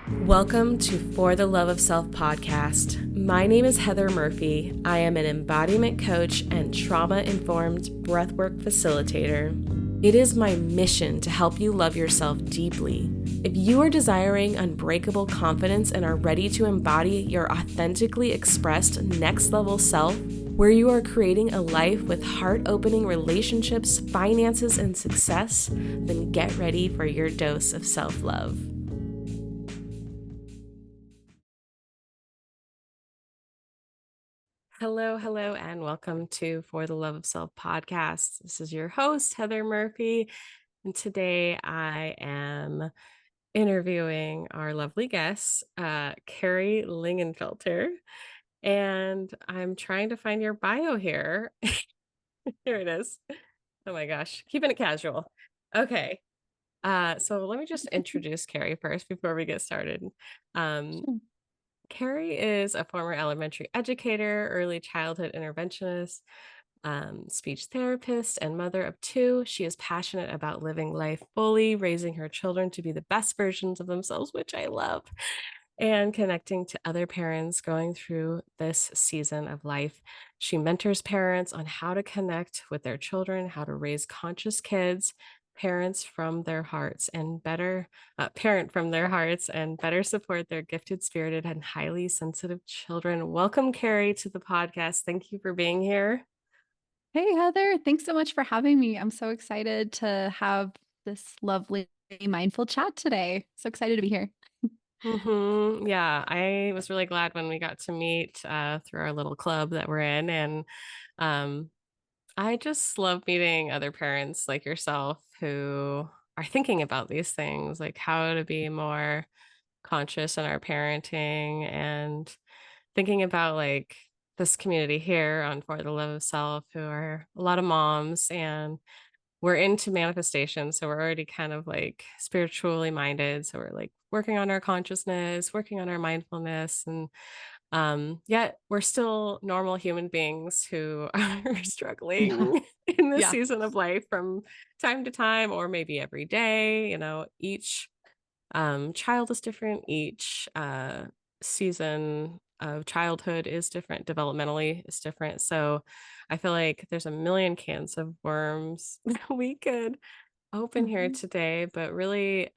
Welcome to For the Love of Self podcast. My name is Heather Murphy. I am an embodiment coach and trauma-informed breathwork facilitator. It is my mission to help you love yourself deeply. If you are desiring unbreakable confidence and are ready to embody your authentically expressed next level self, where you are creating a life with heart-opening relationships, finances, and success, then get ready for your dose of self-love. Hello, and welcome to For the Love of Self podcast. This is your host, Heather Murphy, and today I am interviewing our lovely guest, Carrie Lingenfelter, and I'm trying to find your bio here. Here it is. Oh my gosh, keeping it casual. Okay, so let me just introduce Carrie first before we get started. Um, Sure. Carrie is a former elementary educator, early childhood interventionist, speech therapist, and mother of two. She is passionate about living life fully, raising her children to be the best versions of themselves, which I love, and connecting to other parents going through this season of life. She mentors parents on how to connect with their children, how to raise conscious kids, parents from their hearts and better parent from their hearts and better support their gifted, spirited, and highly sensitive children. Welcome, Carrie, to the podcast. Thank you for being here. Hey, Heather. Thanks so much for having me. I'm so excited to have this lovely mindful chat today. So excited to be here. Yeah, I was really glad when we got to meet through our little club that we're in. And um, I just love meeting other parents like yourself who are thinking about these things, like how to be more conscious in our parenting and thinking about like this community here on For the Love of Self, who are a lot of moms and we're into manifestation. So we're already kind of like spiritually minded. So we're like working on our consciousness, working on our mindfulness, and yet we're still normal human beings who are Yeah. struggling in this Yeah. season of life from time to time, or maybe every day. You know, each child is different. Each season of childhood is different. Developmentally is different. So I feel like there's a million cans of worms that we could open here Mhm. today, but really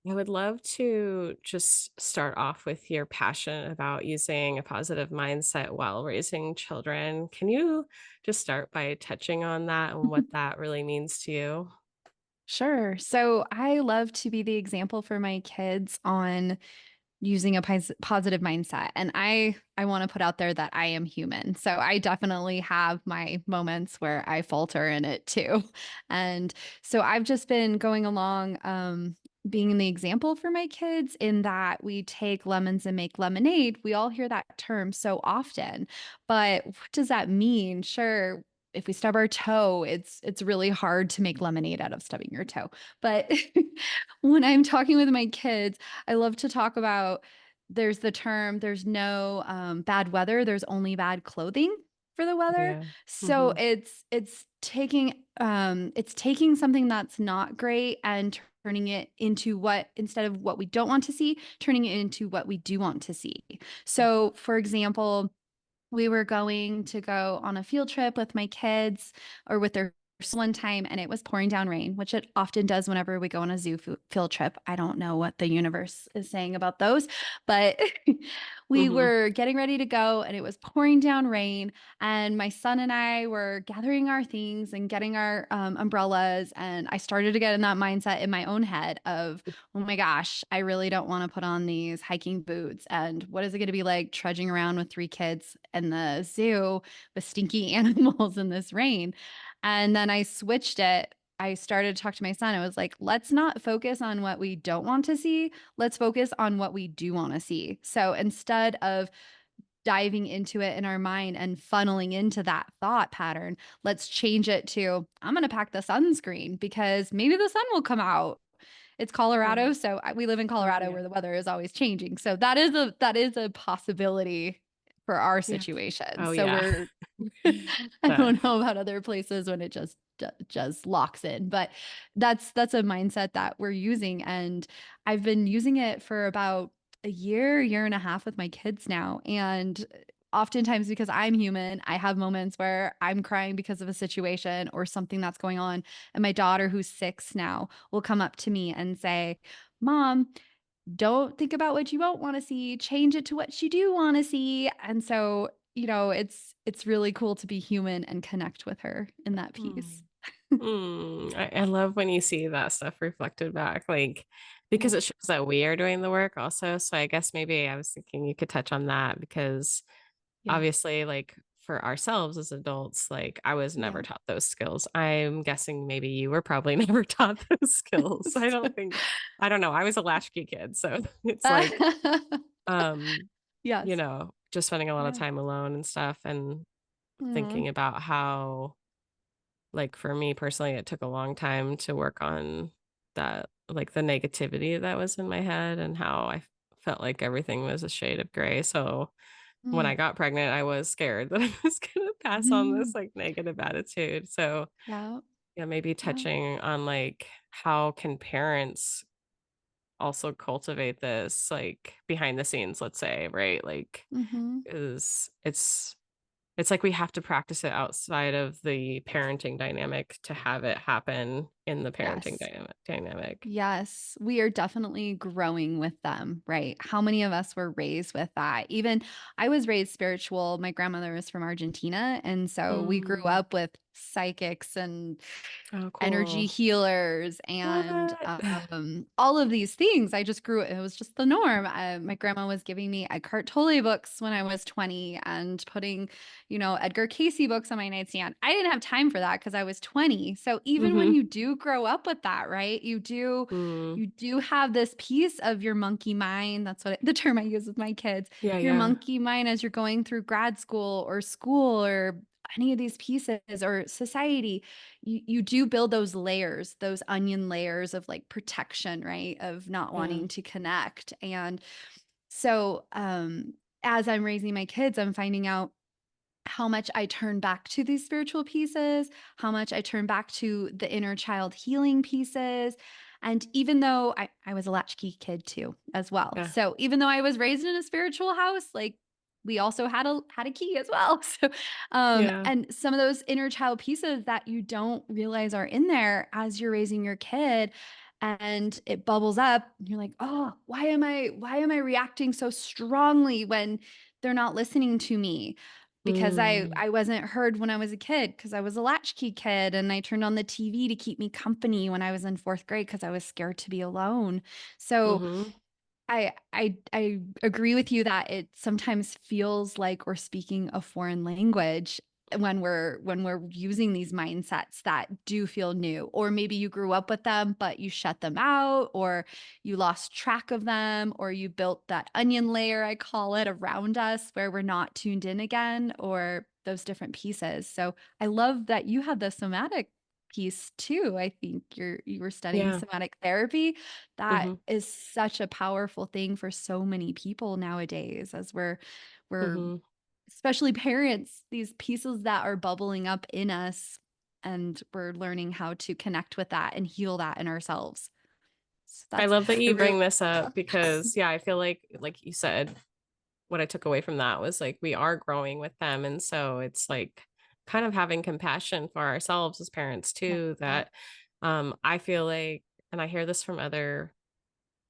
I would love to just start off with your passion about using a positive mindset while raising children. Can you just start by touching on that and what that really means to you? Sure. So I love to be the example for my kids on using a positive mindset. And I want to put out there that I am human. So I definitely have my moments where I falter in it too. And so I've just been going along being the example for my kids in that we take lemons and make lemonade. We all hear that term so often. But what does that mean? Sure, if we stub our toe, it's really hard to make lemonade out of stubbing your toe. But when I'm talking with my kids, I love to talk about there's the term, there's no bad weather, there's only bad clothing for the weather. Yeah. So Hmm. it's taking something that's not great and turning it into what instead of what we don't want to see, turning it into what we do want to see. So for example, we were going to go on a field trip with my kids or with their one time and it was pouring down rain, which it often does whenever we go on a zoo field trip. I don't know what the universe is saying about those, but we Hmm. were getting ready to go and it was pouring down rain. And my son and I were gathering our things and getting our umbrellas. And I started to get in that mindset in my own head of, oh my gosh, I really don't want to put on these hiking boots. And what is it going to be like trudging around with three kids in the zoo with stinky animals in this rain? And then I switched it. I started to talk to my son. I was like, let's not focus on what we don't want to see. Let's focus on what we do want to see. So instead of diving into it in our mind and funneling into that thought pattern, let's change it to I'm going to pack the sunscreen because maybe the sun will come out. It's Yeah. Colorado, so we live in Oh, Colorado yeah. where the weather is always changing. So that is a possibility for our Yeah. situation. Oh, So yeah. we're I That. don't know about other places when it just locks in, but that's a mindset that we're using and I've been using it for about a year and a half with my kids now. And oftentimes, because I'm human, I have moments where I'm crying because of a situation or something that's going on. And my daughter, who's 6 now, will come up to me and say, Mom, don't think about what you won't want to see, change it to what you do want to see. And so, it's really cool to be human and connect with her in that piece. Mm. I love when you see that stuff reflected back, like because Yeah. it shows that we are doing the work also. So I guess maybe I was thinking you could touch on that because Yeah. obviously, like for ourselves as adults, like I was never Yeah. taught those skills. I'm guessing maybe you were probably never taught those skills. I don't know. I was a latchkey kid. So it's like, um, Yes. just spending a lot of Yeah. time alone and stuff and Mm. thinking about how, like for me personally, it took a long time to work on that, like the negativity that was in my head and how I felt like everything was a shade of gray. So when I Mm. got pregnant, I was scared that I was gonna pass on this, Mhm. like, negative attitude. So, Yeah. yeah, maybe Yeah. touching on, like, how can parents also cultivate this, like, behind the scenes, let's say, right? Like, Mhm. is it's like we have to practice it outside of the parenting dynamic to have it happen in the parenting Yes. dynamic. Yes, we are definitely growing with them, right? How many of us were raised with that? Even I was raised spiritual. My grandmother was from Argentina. And so we grew Mm. up with psychics and Oh, energy cool. healers and What? all of these things. I just grew, it was just the norm. My grandma was giving me Eckhart Tolle books when I was 20 and putting, Edgar Casey books on my nightstand. I didn't have time for that because I was 20. So even when Mhm. you do grow up with that, right? Mm. You do have this piece of your monkey mind. That's the term I use with my kids. Yeah, Your yeah. monkey mind as you're going through grad school or any of these pieces or society, you do build those layers, those onion layers of like protection, right? Of not Yeah. wanting to connect. And so as I'm raising my kids, I'm finding out how much I turn back to these spiritual pieces, how much I turn back to the inner child healing pieces. And even though I was a latchkey kid too, as well. Yeah. So even though I was raised in a spiritual house, like we also had a key as well. So Yeah. and some of those inner child pieces that you don't realize are in there as you're raising your kid and it bubbles up and you're like, oh, why am I reacting so strongly when they're not listening to me? Because Mm. I wasn't heard when I was a kid because I was a latchkey kid and I turned on the TV to keep me company when I was in 4th grade because I was scared to be alone. So Mhm. I agree with you that it sometimes feels like we're speaking a foreign language when we're using these mindsets that do feel new, or maybe you grew up with them but you shut them out, or you lost track of them, or you built that onion layer, I call it, around us where we're not tuned in again, or those different pieces. So I love that you had the somatic piece too. I think you were studying Yeah. somatic therapy. That Mhm. is such a powerful thing for so many people nowadays as we're Mhm. especially parents, these pieces that are bubbling up in us and we're learning how to connect with that and heal that in ourselves. So I that's love that I you really bring this up because yeah, I feel like you said, what I took away from that was like we are growing with them. And so it's like kind of having compassion for ourselves as parents yeah. too, that I feel like, and I hear this from other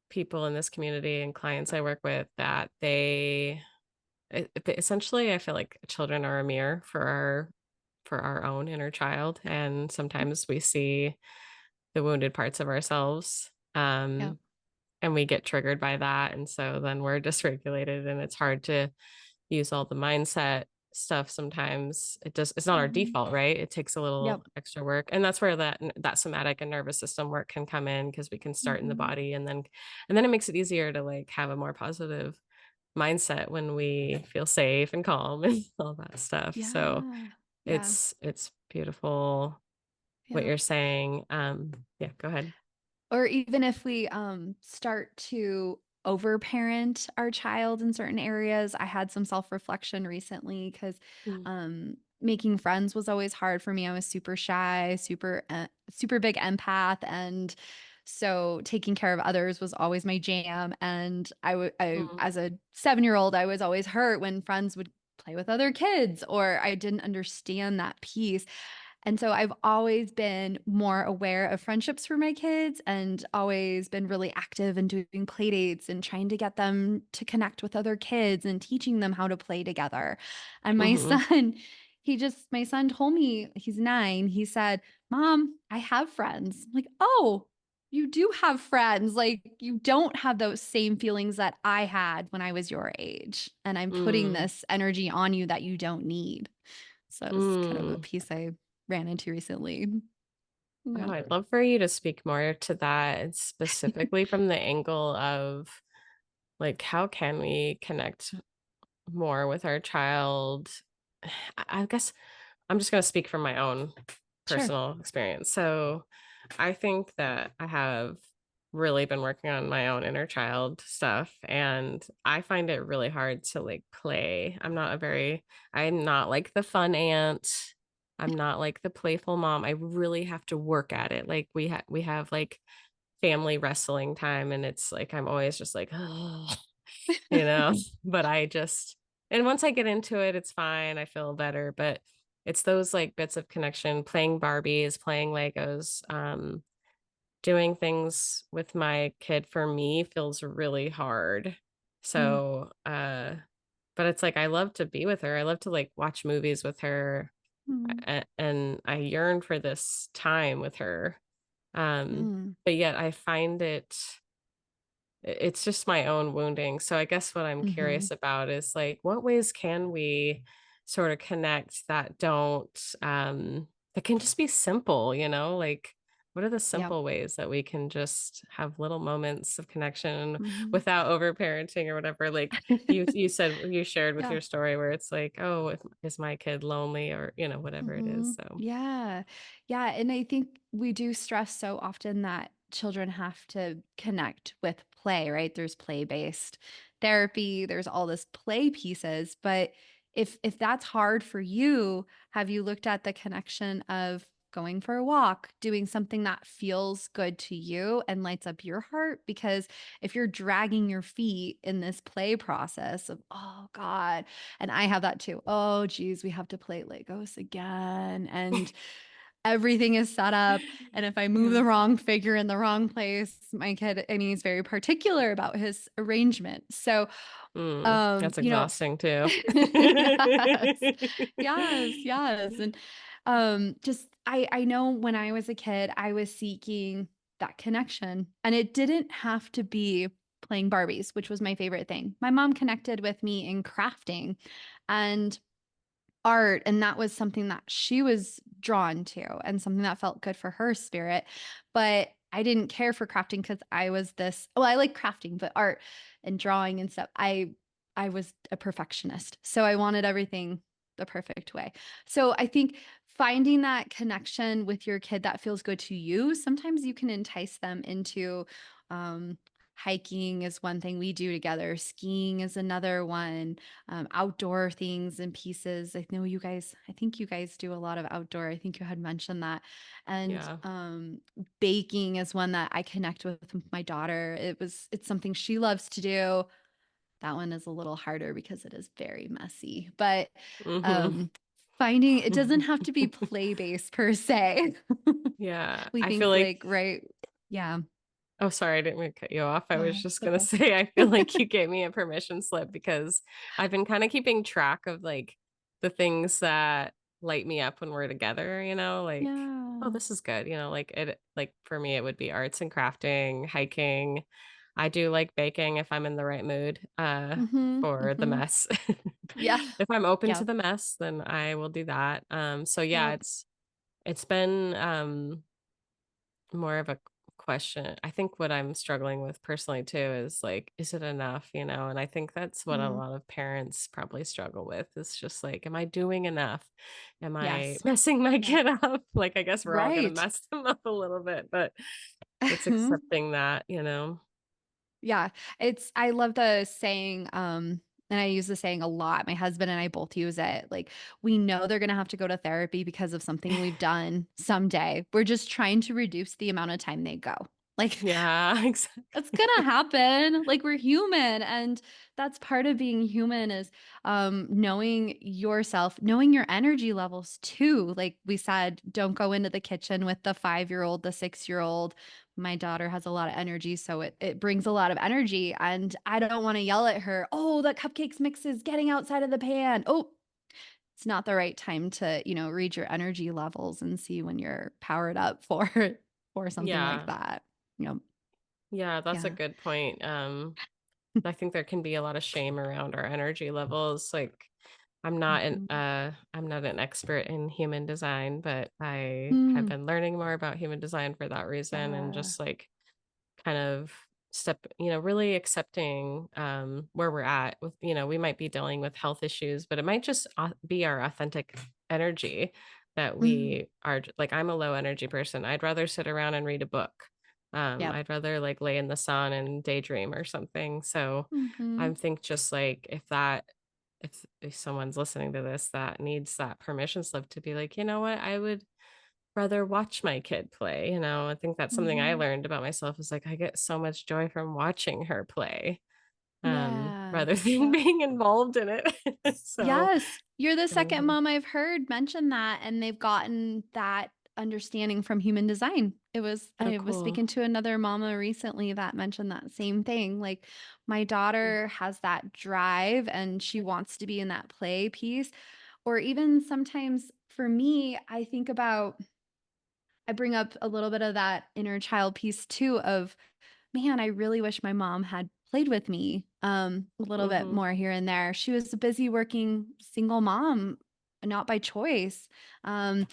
people in this community and clients I work with, that essentially I feel like children are a mirror for our own inner child. And sometimes we see the wounded parts of ourselves. Yeah. And we get triggered by that. And so then we're dysregulated and it's hard to use all the mindset stuff sometimes. It's not our Mhm. default, right? It takes a little Yep. extra work. And that's where that somatic and nervous system work can come in because we can start in the Mhm. body and then it makes it easier to like have a more positive mindset when we feel safe and calm and all that stuff. So Yeah. Yeah. it's beautiful what Yeah. you're saying. Yeah, go ahead. Or even if we start to overparent our child in certain areas. I had some self-reflection recently because Mm. making friends was always hard for me. I was super shy, super big empath, and So taking care of others was always my jam. And Mm, as a 7-year old, I was always hurt when friends would play with other kids or I didn't understand that piece. And so I've always been more aware of friendships for my kids and always been really active in doing play dates and trying to get them to connect with other kids and teaching them how to play together. And my mhm, son, my son told me, he's 9, he said, Mom, I have friends. I'm like, oh, you do have friends. Like, you don't have those same feelings that I had when I was your age. And I'm putting mm, this energy on you that you don't need. So it's kind of a mm. piece I ran into recently. Yeah. Oh, I'd love for you to speak more to that, and specifically from the angle of, like, how can we connect more with our child? I guess I'm just gonna speak from my own Sure. personal experience. So, I think that I have really been working on my own inner child stuff, and I find it really hard to, like, play. I'm not like the fun aunt. I'm not like the playful mom. I really have to work at it. Like, we have, like, family wrestling time, and it's like I'm always just like, oh, you know? But and once I get into it, it's fine. I feel better, but it's those, like, bits of connection, playing Barbies, playing Legos, doing things with my kid for me feels really hard. Mm, So, but it's like I love to be with her. I love to, like, watch movies with her, mm, and I yearn for this time with her. mm, But yet I find it's just my own wounding. So I guess what I'm mhm. curious about is, like, what ways can we sort of connect that don't that can just be simple, you know? Like, what are the Yep. simple ways that we can just have little moments of connection Mhm. without overparenting or whatever? Like, you said, you shared with Yeah. your story where it's like, oh, is my kid lonely, or whatever it is. Mhm. So Yeah. Yeah, and I think we do stress so often that children have to connect with play, right? There's play-based therapy, there's all this play pieces, but if that's hard for you, have you looked at the connection of going for a walk, doing something that feels good to you and lights up your heart? Because if you're dragging your feet in this play process of, "Oh god, and I have that too. Oh, geez, we have to play Legos again. And everything is set up. And if I move yeah. the wrong figure in the wrong place, my kid, and he's very particular about his arrangement. So, That's you know, exhausting too. yes, yes, yes. And just I know when I was a kid, I was seeking that connection. And it didn't have to be playing Barbies, which was my favorite thing. My mom connected with me in crafting. And art, and that was something that she was drawn to and something that felt good for her spirit. But I didn't care for crafting because I was this, well, I like crafting, but art and drawing and stuff, I was a perfectionist. So I wanted everything the perfect way. So I think finding that connection with your kid that feels good to you, sometimes you can entice them into um hiking is one thing we do together. Skiing is another one, outdoor things and pieces. I think you guys do a lot of outdoor. I think you had mentioned that. And Yeah. baking is one that I connect with my daughter. It's something she loves to do. That one is a little harder because it is very messy. But Mhm. um, finding it doesn't have to be play based per se. Yeah, We I feel think like like, right. Yeah. oh, sorry, I didn't mean to cut you off. I was No, just it's gonna okay. say, I feel like you gave me a permission slip because I've been kinda keeping track of, like, the things that light me up when we're together, like, "Oh, Yeah. this is good," like, for me, it would be arts and crafting, hiking. I do like baking if I'm in the right mood, Mm-hmm. for the Mm-hmm. mess. Yeah. If I'm open to Yep. the mess, then I will do that. So yeah, Yep. it's been, more of a question. I think what I'm struggling with personally too is, like, is it enough, And I think that's what a Mm. lot of parents probably struggle with. It's just like, am I doing enough? Am I Yes. messing my Yep. kid up? Like, I guess we're all gonna Right. mess them up a little bit, but it's accepting that. Yeah. I love the saying, and I use the saying a lot. My husband and I both use it. Like, we know they're going to have to go to therapy because of something we've done someday. We're just trying to reduce the amount of time they go. Like Yeah, it's exactly. gonna happen. Like we're human, and that's part of being human is knowing yourself, knowing your energy levels too. Like we said, don't go into the kitchen with the 5-year-old, the 6-year-old. My daughter has a lot of energy, so it brings a lot of energy, and I don't want to yell at her. Oh, the cupcakes mix is getting outside of the pan. Oh, it's not the right time to read your energy levels and see when you're powered up for for something like Yeah. that. You know, Yeah, that's a yeah. good point. I think there can be a lot of shame around our energy levels. Like Mhm. I'm not an expert in human design, but I have Mm, been learning more about human design for that reason and yeah. just like kind of really accepting where we're at with, we might be dealing with health issues, but it might just be our authentic energy that Mm, we are like I'm a low energy person. I'd rather sit around and read a book. yep. I'd rather like lay in the sun and daydream or something. So I Mhm. think just like if someone's listening to this that needs that permission slip to be like, you know what, I would rather watch my kid play, I think that's something I Mhm. learned about myself is like I get so much joy from watching her play, Yeah. rather than Yep. being involved in it. So, Yes. You're the second mhm, mom I've heard mention that, and they've gotten that understanding from human design. oh, I was cool. speaking to another mama recently that mentioned that same thing. Like, my Mm, daughter has that drive and she wants to be in that play piece. Or even sometimes for me, I bring up a little bit of that inner child piece too of, man, I really wish my mom had played with me a little bit mhm, more here and there. She was a busy working single mom, not by choice. Um,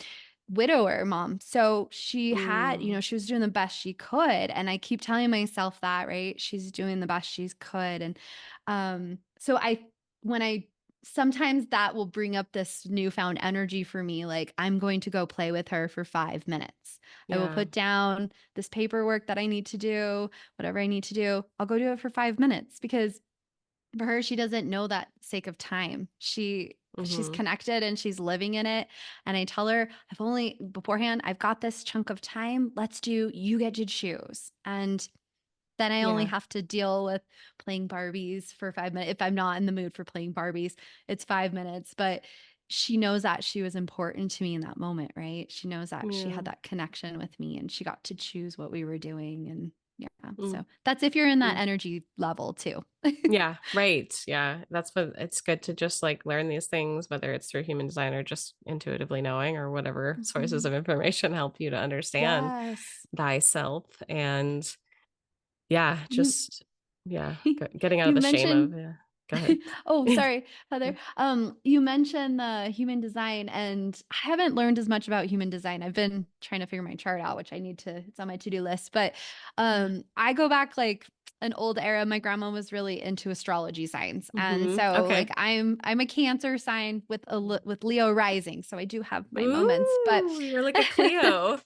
Widower mom. So she had, mm, she was doing the best she could. And I keep telling myself that, right? She's doing the best she could. And so when I, sometimes that will bring up this newfound energy for me. Like, I'm going to go play with her for 5 minutes. I will yeah, put down this paperwork that I need to do, whatever I need to do. I'll go do it for 5 minutes because for her, she doesn't know that sake of time. She's mhm, connected and she's living in it. And I tell her, I've only beforehand, I've got this chunk of time. You get to choose. And then I only yeah, have to deal with playing Barbies for 5 minutes. If I'm not in the mood for playing Barbies, it's 5 minutes. But she knows that she was important to me in that moment, right? She knows that she had yeah, that connection with me and she got to choose what we were doing. And yeah, mm, so that's if you're in that mm. energy level too. Yeah, right. Yeah. That's what it's good to just like learn these things, whether it's through human design or just intuitively knowing or whatever sources Mhm. of information help you to understand Yes. thyself. And yeah, You just, yeah, getting out of you the shame of, mentioned yeah. Go ahead. oh, sorry, Yeah. Heather. You mentioned the human design, and I haven't learned as much about human design. I've been trying to figure my chart out, which it's on my to-do list. But Yeah. I go back like an old era. My grandma was really into astrology signs. And so like Okay. I'm a Cancer sign with with Leo rising. So I do have my moments, but Ooh, you're like a Cleo.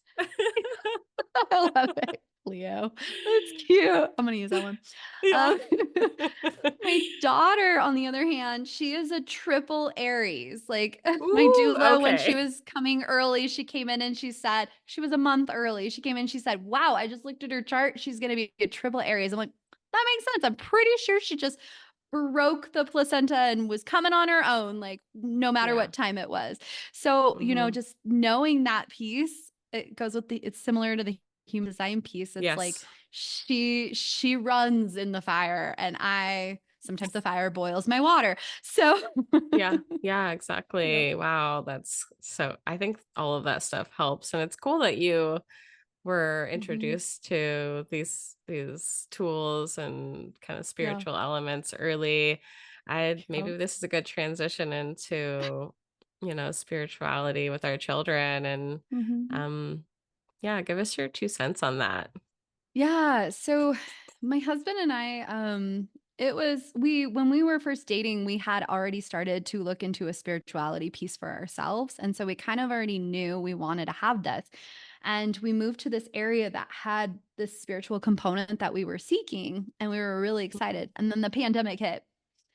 I love it. Leo. That's cute. I'm gonna use that one. Yeah. Uh, my daughter, on the other hand, she is a triple Aries. Like my Ooh, doula, when she okay. was coming early, she came in and she said she was a month early. She came in, she said, "Wow, I just looked at her chart. She's gonna be a triple Aries." I'm like, that makes sense. I'm pretty sure she just broke the placenta and was coming on her own, like no matter Yeah. what time it was. So, Hmm. just knowing that piece, it goes with it's similar to the human design piece. It's like Yes. she runs in the fire and I sometimes the fire boils my water. So Yeah. Yeah, yeah. exactly. Wow. I think all of that stuff helps. And it's cool that you were Mhm. introduced to these tools and kind of Yeah. spiritual elements early. I Yeah. maybe this is a good transition into, spirituality with our children and Mhm. um yeah, give us your 2 cents on that. Yeah, so my husband and I, it was we when we were first dating, we had already started to look into a spirituality piece for ourselves. And so we kind of already knew we wanted to have this. And we moved to this area that had this spiritual component that we were seeking, and we were really excited. And then the pandemic hit.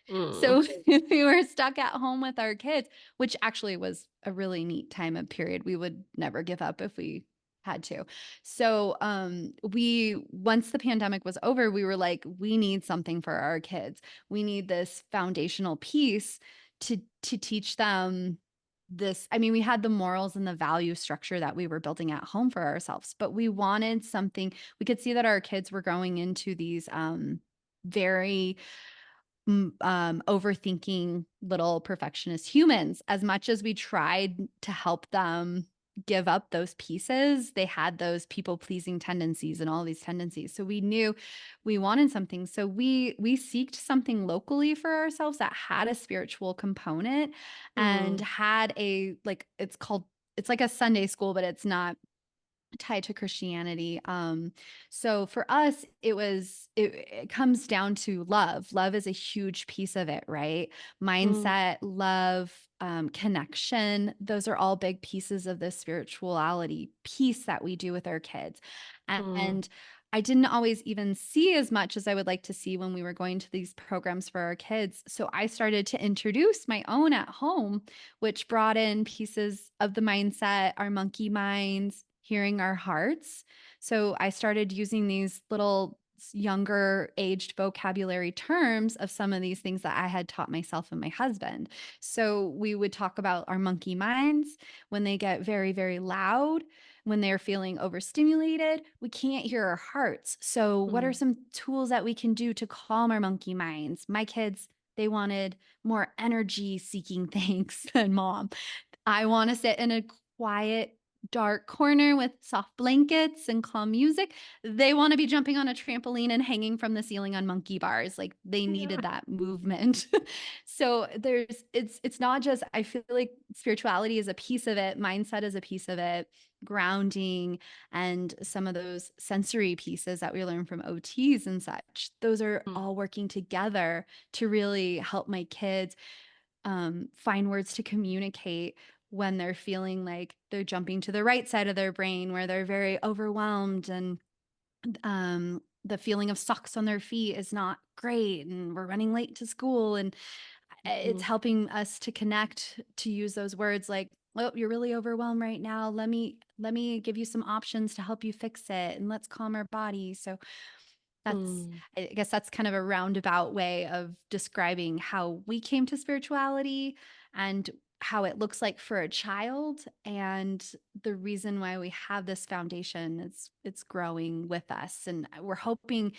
Mm, So we were stuck at home with our kids, which actually was a really neat time of period. We would never give up if we Had to. So, we once the pandemic was over, we were like, "We need something for our kids. We need this foundational piece to teach them this." I mean, we had the morals and the value structure that we were building at home for ourselves, but we wanted something. We could see that our kids were going into these, very overthinking little perfectionist humans. As much as we tried to help them give up those pieces, they had those people pleasing tendencies and all these tendencies. So we knew we wanted something. So we seeked something locally for ourselves that had a spiritual component and Mm, had a, like, it's like a Sunday school, but it's not tied to Christianity. So for us, it comes down to love. Love is a huge piece of it, right? mm, Mindset, love, connection. Those are all big pieces of the spirituality piece that we do with our kids. mm, And I didn't always even see as much as I would like to see when we were going to these programs for our kids. So I started to introduce my own at home, which brought in pieces of the mindset, our monkey minds, hearing our hearts. So I started using these little younger aged vocabulary terms of some of these things that I had taught myself and my husband. So we would talk about our monkey minds when they get very, very loud, when they're feeling overstimulated, we can't hear our hearts. So, what are mm, some tools that we can do to calm our monkey minds? My kids, they wanted more energy seeking things than mom. I want to sit in a quiet, dark corner with soft blankets and calm music. They want to be jumping on a trampoline and hanging from the ceiling on monkey bars. Like they needed yeah. that movement. So it's not just, I feel like spirituality is a piece of it, mindset is a piece of it, grounding and some of those sensory pieces that we learn from OTs and such. Those are Mm, all working together to really help my kids find words to communicate when they're feeling like they're jumping to the right side of their brain, where they're very overwhelmed and the feeling of socks on their feet is not great and we're running late to school. And it's mhm, helping us to connect, to use those words like, "Oh, you're really overwhelmed right now. Let me give you some options to help you fix it, and let's calm our body." So that's, mm, I guess that's kind of a roundabout way of describing how we came to spirituality and how it looks like for a child, and the reason why we have this foundation is it's growing with us, and we're hoping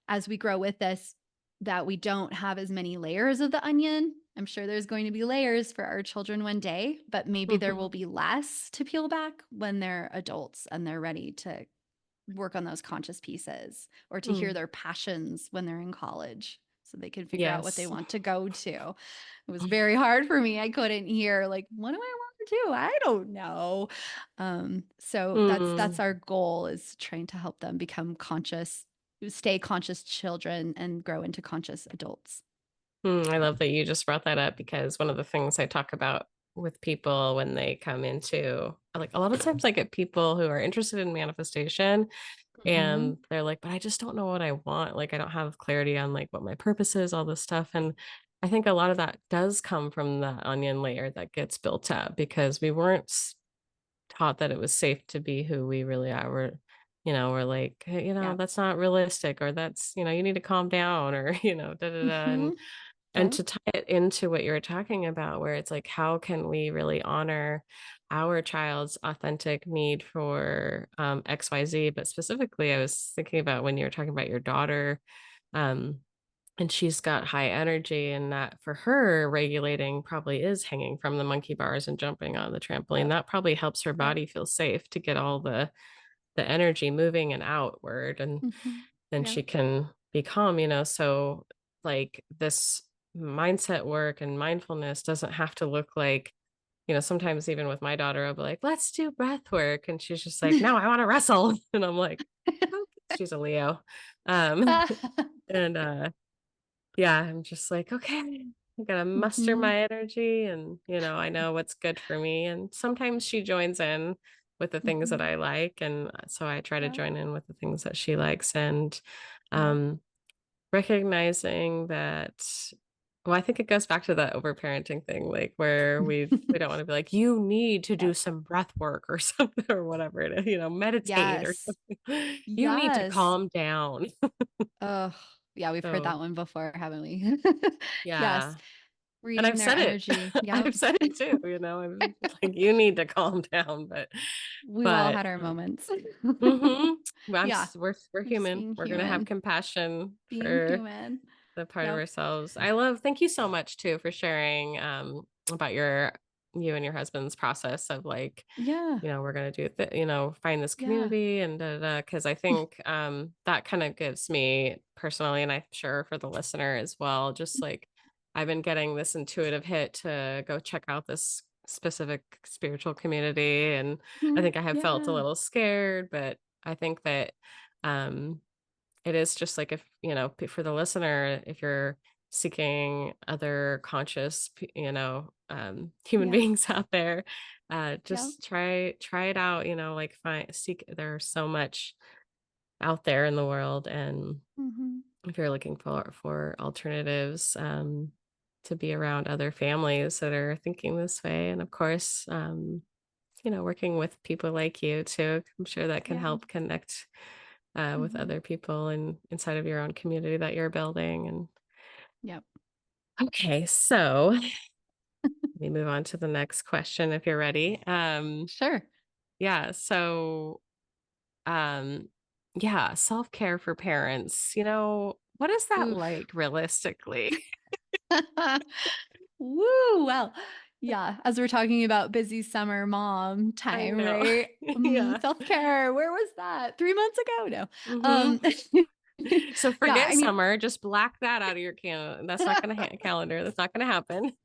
as we grow with this that we don't have as many layers of the onion. I'm sure there's going to be layers for our children one day, but maybe there will mhm, be less to peel back when they're adults and they're ready to work on those conscious pieces, or to hear mm. their passions when they're in college so they can figure out what they Yes. want to go to. It was very hard for me. I couldn't hear, like, what do I want to do? I don't know. So that's Mm, our goal, is trying to help them become conscious, stay conscious children and grow into conscious adults. I love that you just brought that up because one of the things I talk about with people when they come into, like, a lot of times I get people who are interested in manifestation Mhm. and they're like, but I just don't know what I want. Like, I don't have clarity on like what my purpose is, all this stuff. And I think a lot of that does come from the onion layer that gets built up because we weren't taught that it was safe to be who we really are. We're like, "Hey, Yeah. that's not realistic, or that's, you need to calm down, or, da, da, da. Mhm. And Yep. to tie it into what you were talking about, where it's like, how can we really honor our child's authentic need for XYZ? But specifically, I was thinking about when you were talking about your daughter, um, and she's got high energy, and that for her, regulating probably is hanging from the monkey bars and jumping on the trampoline. Yep. That probably helps her Yep. body feel safe to get all the energy moving and outward. And Mhm. then Yep. she can be calm. So like this mindset work and mindfulness doesn't have to look like, sometimes even with my daughter, I'll be like, let's do breath work. And she's just like, no, I want to wrestle. And I'm like, okay. She's a Leo. Um, and yeah, I'm just like, okay, I gotta muster Mhm. my energy and, I know what's good for me. And sometimes she joins in with the things that Mhm. I like. And so I try to Yep. join in with the things that she likes. And Yep. um recognizing that Well, I think it goes back to that overparenting thing, like, where we don't wanna be like, "You need to do Yep. some breath work," or something or whatever it is, meditate or Yes. something. "You need to Yes. calm down." Oh, yeah, we've heard So, that one before, haven't we? Yes. yeah. And Reading I've their said it. energy. Yep. I've said it too, I'm like, "You need to calm down," We've all but, had our moments. mhm. Well, Yeah. we're Just human. being We're gonna have human. compassion Being for human. the part of Yep. ourselves. Thank you so much too for sharing, about you and your husband's process of like, Yeah. we're gonna do find this Yeah. community and da, da, da. Because I think, that kind of gives me personally, and I'm sure for the listener as well, just like I've been getting this intuitive hit to go check out this specific spiritual community, and I Mhm. think I have felt a Yeah. little scared, but I think that, um it is just like if, for the listener, if you're seeking other conscious, human Yeah. beings out there, Yep. just try it out, like there's so much out there in the world. And Mhm. if you're looking for alternatives, to be around other families that are thinking this way. And of course, working with people like you too. I'm sure that can Yeah. help connect, with Mhm. other people and inside of your own community that you're building. And Yep. okay, so let me move on to the next question if you're ready. Sure. Yeah, so um, yeah, self-care for parents. What is that Oof. like realistically? Woo! Well, yeah, as we're talking about busy summer mom I time, know. right? Yeah. Self-care, where was that? 3 months ago? No. Hmm. Um, So yeah, forget I mean summer. Just black that out of your That's not going to calendar. That's not going to happen.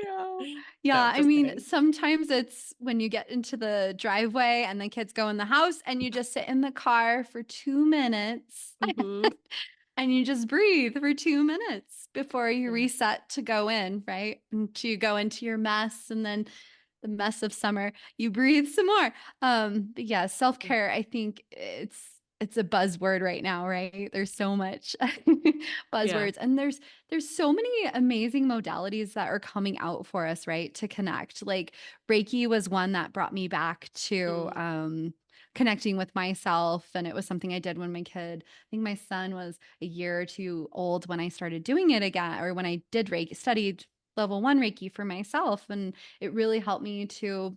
yeah. No, Yeah, I just mean, kidding. sometimes it's when you get into the driveway and the kids go in the house and you just sit in the car for 2 minutes Hmm. and you just breathe for 2 minutes before you Yeah. reset to go in, right? And to go into your mess and then the mess of summer, you breathe some more. But yeah, self-care, I think it's a buzzword right now, right? There's so much Yeah. buzzwords and there's so many amazing modalities that are coming out for us, right? To connect. Like Reiki was one that brought me back to Mm, connecting with myself. And it was something I did when I think my son was a year or two old when I started doing it again, or when I did Reiki, studied level one Reiki for myself. And it really helped me to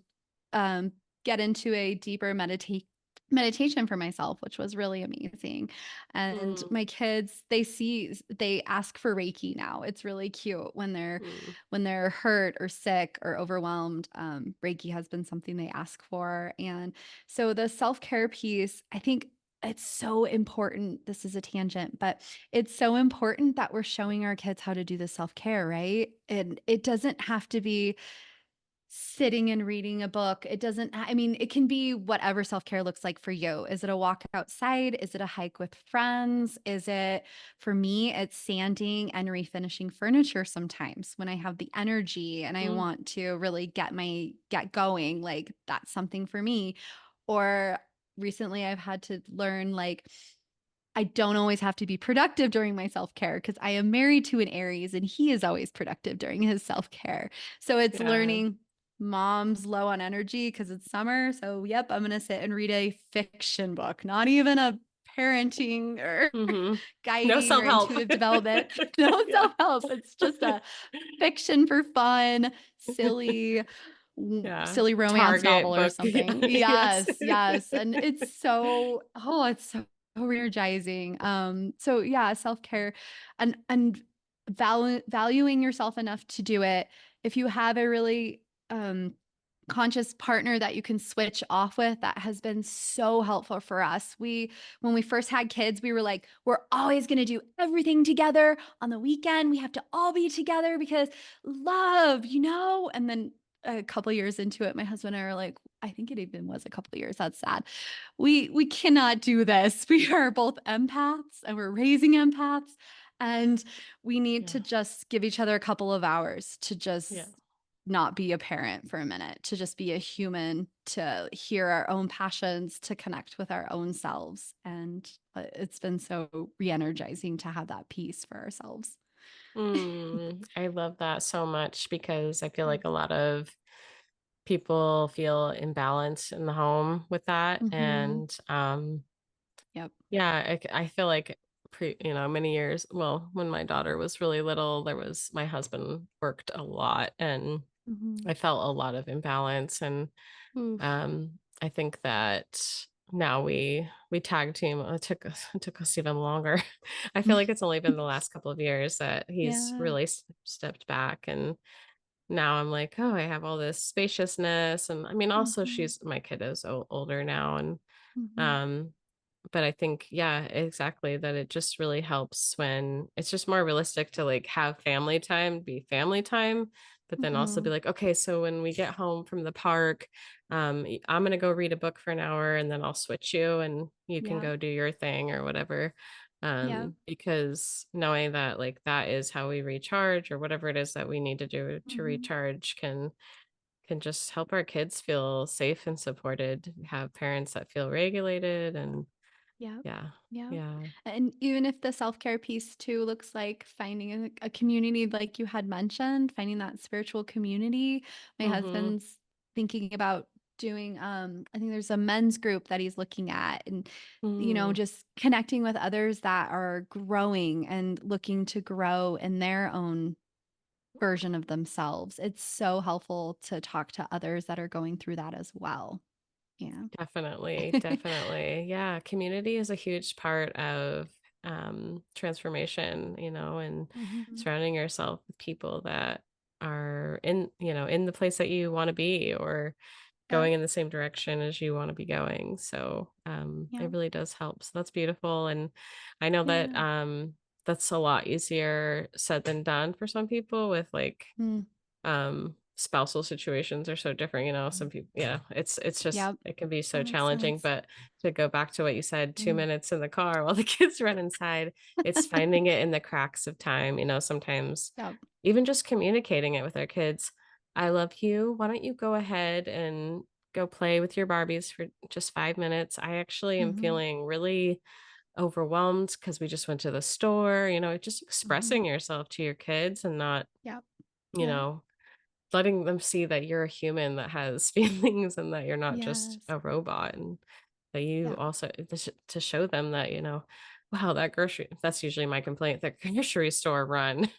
um, get into a deeper meditation for myself, which was really amazing. And mm, my kids, they ask for Reiki now. It's really cute mm, when they're hurt or sick or overwhelmed. Reiki has been something they ask for. And so the self-care piece, I think it's so important. This is a tangent, but it's so important that we're showing our kids how to do the self-care, right? And it doesn't have to be sitting and reading a book. It doesn't, I mean, it can be whatever self care looks like for you. Is it a walk outside? Is it a hike with friends? Is it, for me, it's sanding and refinishing furniture sometimes when I have the energy and I mm, want to really get going. Like that's something for me. Or recently I've had to learn like, I don't always have to be productive during my self care because I am married to an Aries and he is always productive during his self care. So it's yeah. learning mom's low on energy because it's summer. So, yep, I'm going to sit and read a fiction book, not even a parenting or Mhm. No guiding or self-help. intuitive development. No Yeah. self help. It's just a fiction for fun, Yeah. silly romance Target novel or book. Yeah. something. Yes. Yes, yes. And it's so energizing. So yeah, self-care and valuing yourself enough to do it. If you have a really conscious partner that you can switch off with, that has been so helpful for us. When we first had kids, we were like, we're always going to do everything together on the weekend. We have to all be together because love, and then a couple years into it, my husband and I are like, I think it even was a couple years. That's sad. We cannot do this. We are both empaths and we're raising empaths, and we need to Yeah. just give each other a couple of hours to Yeah. just not be a parent for a minute, to just be a human, to hear our own passions, to connect with our own selves. And it's been so re energizing to have that peace for ourselves. I love that so much because I feel like a lot of people feel imbalanced in the home with that. Mm-hmm. And Yep. yeah, I feel like many years, well, when my daughter was really little, my husband worked a lot and Mm-hmm. I felt a lot of imbalance. And Oof. I think that now we tag team. It took us even longer. I feel like it's only been the last couple of years that he's Yeah. really stepped back, and now I'm like, oh, I have all this spaciousness, and I mean, also Mm-hmm. my kid is older now, and Mm-hmm. um, but I think, yeah, exactly, that it just really helps when it's just more realistic to like have family time be family time, but then also Mm-hmm. be like, okay, so when we get home from the park, I'm gonna go read a book for an hour and then I'll switch you and you can Yep. go do your thing or whatever. Yep. Because knowing that like that is how we recharge or whatever it is that we need to do to Mm-hmm. recharge can just help our kids feel safe and supported, have parents that feel regulated and Yep. yeah. Yep. Yeah. And even if the self-care piece too looks like finding a community like you had mentioned, finding that spiritual community. My Mhm. husband's thinking about doing I think there's a men's group that he's looking at and Mm, just connecting with others that are growing and looking to grow in their own version of themselves. It's so helpful to talk to others that are going through that as well. Yeah. definitely, definitely. Yeah, community is a huge part of transformation, and Mhm. surrounding yourself with people that are in the place that you want to be or Yep. going in the same direction as you want to be going. So, it Yep. really does help. So that's beautiful. And I know that Yeah. that's a lot easier said than done for some people with like Mm. spousal situations are so different, some people, yeah, it's just Yep. it can be That so makes challenging. sense. But to go back to what you said, two Mm. minutes in the car while the kids run inside, it's finding it in the cracks of time, sometimes Yep. even just communicating it with our kids. I love you, why don't you go ahead and go play with your Barbies for just 5 minutes? I actually am Mhm. feeling really overwhelmed because we just went to the store, just Mhm. expressing yourself to your kids and not, Yep. you Yep. know, letting them see that you're a human that has feelings and that you're not just Yes. a robot and that you Yep. also to show them that, wow, that's usually my complaint, that grocery store run.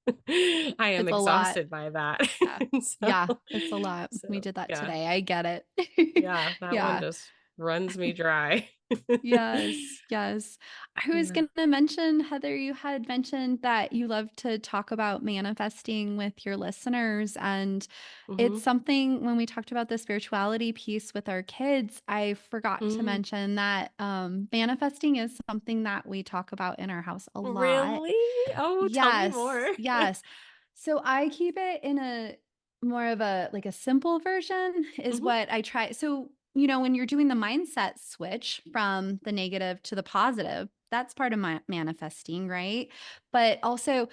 I am It's a lot. exhausted by that. Yeah. So, Yeah. It's a lot. We did that yeah, today. I get it. yeah, that one Yeah. just runs me dry. Yes, yes. I was Yeah. going to mention, Heather, you had mentioned that you love to talk about manifesting with your listeners. And it's Hmm. something when we talked about the spirituality piece with our kids, I forgot to Mm. mention that manifesting is something that we talk about in our house a lot. Really? Oh, tell me more. Yes, yes. So I keep it in a more of a like a simple version is Hmm. what I try. So, when you're doing the mindset switch from the negative to the positive, that's part of my manifesting, right? But also,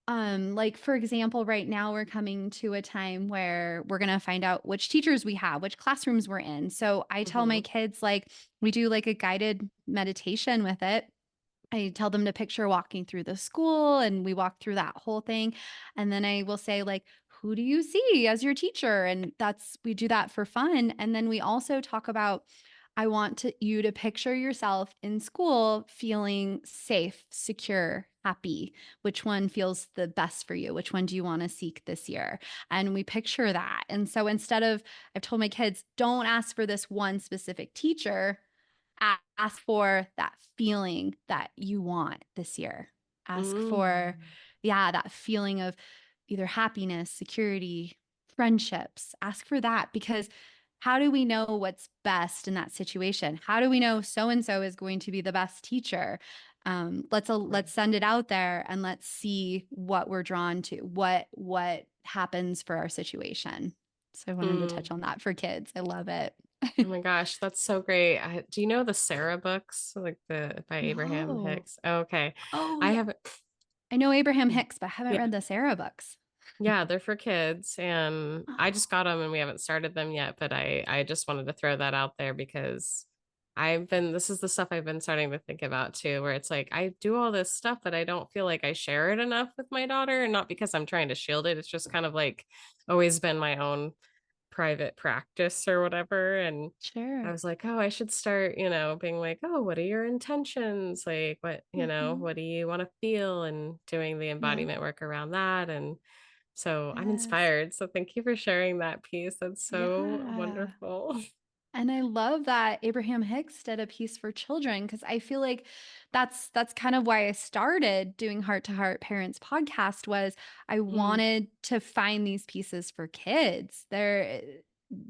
like for example, right now we're coming to a time where we're gonna find out which teachers we have, which classrooms we're in. So I tell my Hmm. kids like we do like a guided meditation with it. I tell them to picture walking through the school and we walk through that whole thing. And then I will say, like, who do you see as your teacher? And we do that for fun. And then we also talk about, I want you to picture yourself in school feeling safe, secure, happy. Which one feels the best for you? Which one do you want to seek this year? And we picture that. And so I've told my kids, don't ask for this one specific teacher, ask for that feeling that you want this year. Ask for, Mm. yeah, that feeling of either happiness, security, friendships. Ask for that because how do we know what's best in that situation? How do we know so and so is going to be the best teacher? Let's Right. send it out there and let's see what we're drawn to. What happens for our situation? So I wanted to touch Mm. on that for kids. I love it. Oh my gosh, that's so great. Do you know the Sarah books, like the by Abraham No. Hicks? Oh, okay, Oh, I yeah. haven't. I know Abraham Hicks, but I haven't Yeah, read the Sarah books. yeah, they're for kids, and I Oh, just got them, and we haven't started them yet. But I just wanted to throw that out there because this is the stuff I've been starting to think about too, where it's like I do all this stuff, but I don't feel like I share it enough with my daughter. And not because I'm trying to shield it. It's just kind of like always been my own private practice or whatever. And I Sure. was like, oh, I should start, being like, oh, what are your intentions? Like, Mhm. what do you want to feel? And doing the Yeah. embodiment work around that. And so I'm Yes. inspired. So thank you for sharing that piece. That's so Yeah. wonderful. And I love that Abraham Hicks did a piece for children because I feel like that's kind of why I started doing Heart to Heart Parents podcast was I Mm. wanted to find these pieces for kids.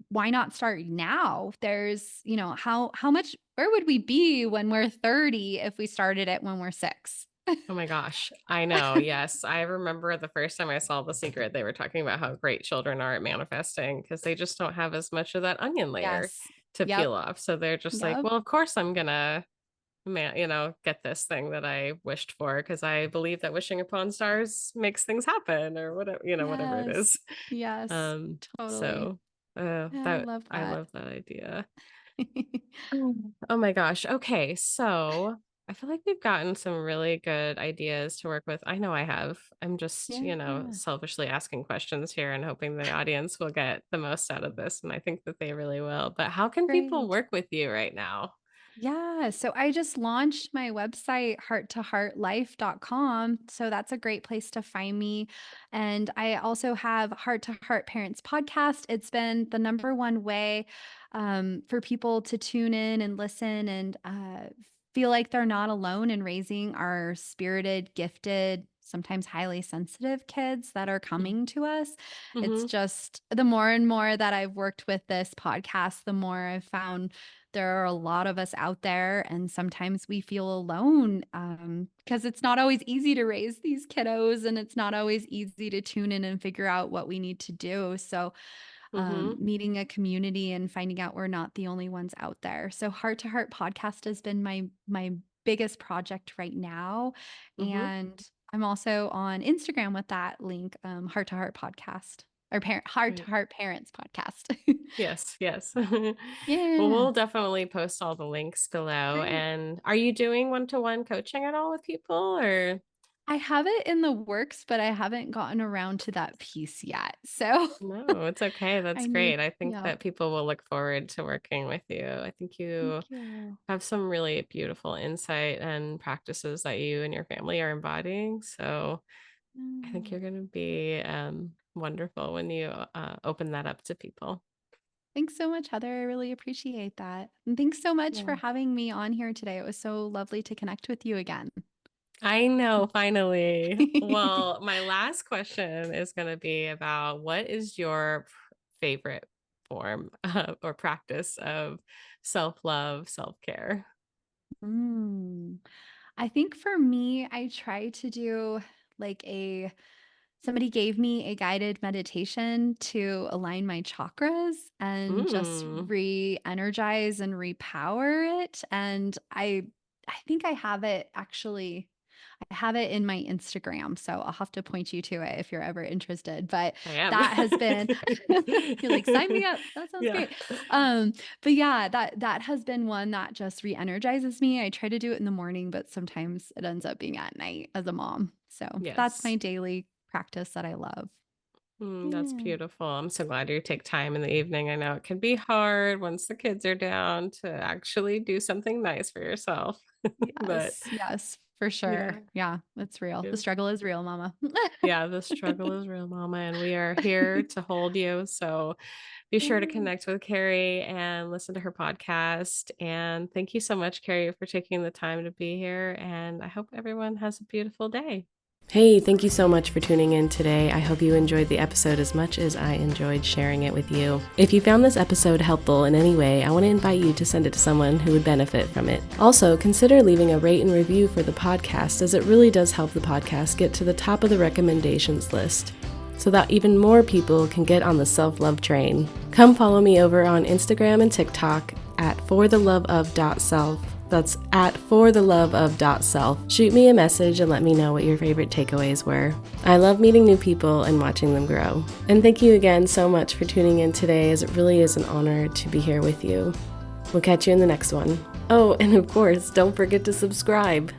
Why not start now? There's, how much where would we be when we're 30 if we started it when we're 6? Oh my gosh. I know. Yes. I remember the first time I saw The Secret, they were talking about how great children are at manifesting because they just don't have as much of that onion layer Yes. to peel Yep. off. So they're just like, Yep. well, of course I'm going to get this thing that I wished for because I believe that wishing upon stars makes things happen or whatever, whatever it Yes. is. Yes. Um, Totally. so Yeah, I that love I that. love that idea. Oh my gosh. Okay. So I feel like we've gotten some really good ideas to work with. I know I have. I'm just, Yeah. selfishly asking questions here and hoping the audience will get the most out of this. And I think that they really will. But how can people Great. work with you right now? Yeah, so I just launched my website, hearttoheartlife.com. So that's a great place to find me. And I also have Heart to Heart Parents podcast. It's been the number one way for people to tune in and listen and feel like they're not alone in raising our spirited, gifted, sometimes highly sensitive kids that are coming to us. It's Mm-hmm. just the more and more that I've worked with this podcast, the more I've found there are a lot of us out there, and sometimes we feel alone because it's not always easy to raise these kiddos, and it's not always easy to tune in and figure out what we need to do. So, Mm-hmm. meeting a community and finding out we're not the only ones out there. So, Heart to Heart podcast has been my biggest project right now, Mm-hmm. and I'm also on Instagram with that link, Heart to Heart podcast or Heart to Great. Heart Parents podcast. Yes, yes. Well, Yeah, we'll definitely post all the links below. great. And are you doing one-to-one coaching at all with people or? I have it in the works, but I haven't gotten around to that piece yet. So No, it's okay. That's I great. need, I think yeah. that people will look forward to working with you. I think you Thank you. have some really beautiful insight and practices that you and your family are embodying. So I think Mm. you're going to be wonderful when you open that up to people. Thanks so much, Heather. I really appreciate that. And thanks so much for Yeah. having me on here today. It was so lovely to connect with you again. I know, finally. Well, my last question is going to be about what is your favorite form or practice of self love, self care? Mm. I think for me, I try to do like somebody gave me a guided meditation to align my chakras and just Mm, re-energize and repower it. And I think I have it actually. I have it in my Instagram, so I'll have to point you to it if you're ever interested. But I am. that has been you're like, sign me up. That sounds Yeah. great. But yeah, that has been one that just re-energizes me. I try to do it in the morning, but sometimes it ends up being at night as a mom. So that's my Yes. daily practice that I love. That's Yeah. beautiful. I'm so glad you take time in the evening. I know it can be hard once the kids are down to actually do something nice for yourself. But Yes. Yes, for yeah, sure. Yeah, it's real. The beautiful. struggle is real, mama. Yeah, the struggle is real, mama, and we are here to hold you. So be sure to Yeah. connect with Carrie and listen to her podcast. And thank you so much, Carrie, for taking the time to be here. And I hope everyone has a beautiful day. Hey, thank you so much for tuning in today. I hope you enjoyed the episode as much as I enjoyed sharing it with you. If you found this episode helpful in any way, I want to invite you to send it to someone who would benefit from it. Also, consider leaving a rate and review for the podcast, as it really does help the podcast get to the top of the recommendations list, so that even more people can get on the self-love train. Come follow me over on Instagram and TikTok at fortheloveof.self. That's at fortheloveof.self. Shoot me a message and let me know what your favorite takeaways were. I love meeting new people and watching them grow. And thank you again so much for tuning in today, as it really is an honor to be here with you. We'll catch you in the next one. Oh, and of course, don't forget to subscribe.